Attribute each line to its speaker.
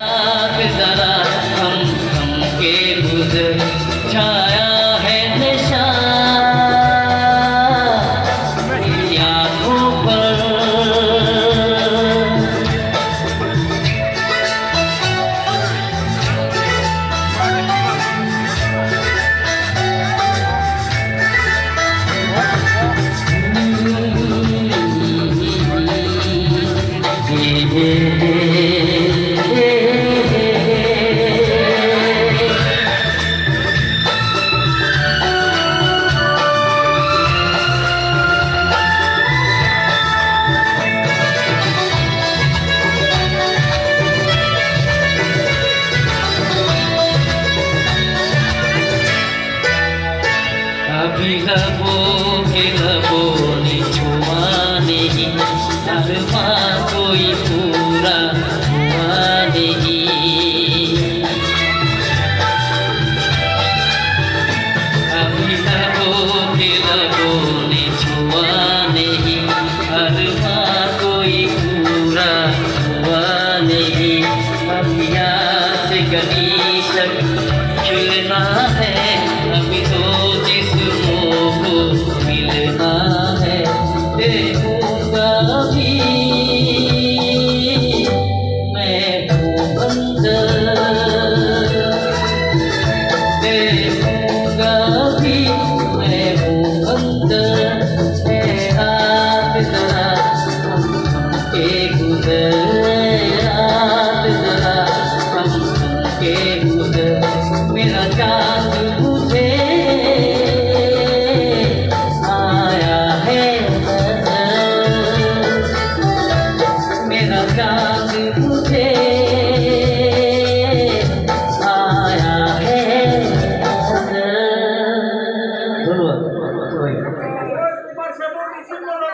Speaker 1: आप जरा हम के गुजर छाया है नशा मेरी आँखों पर। अभी लबों ने छुआ नहीं अरमां कोई पूरा हुआ नहीं। अभी लबों ने छुआ नहीं अरमां कोई पूरा हुआ नहीं। अभी आस गली तक खिलना है अभी तो जिस्मों को मिलना है। देखूंगा भी मैं हूँ अंदर देखूंगा भी मैं हूँ अंदर। है आप जरा हम के गुजर आप जरा हम के गुजर। मेरा चाँद मुझे आया है नजर मेरा चाँद मुझे आया है नजर।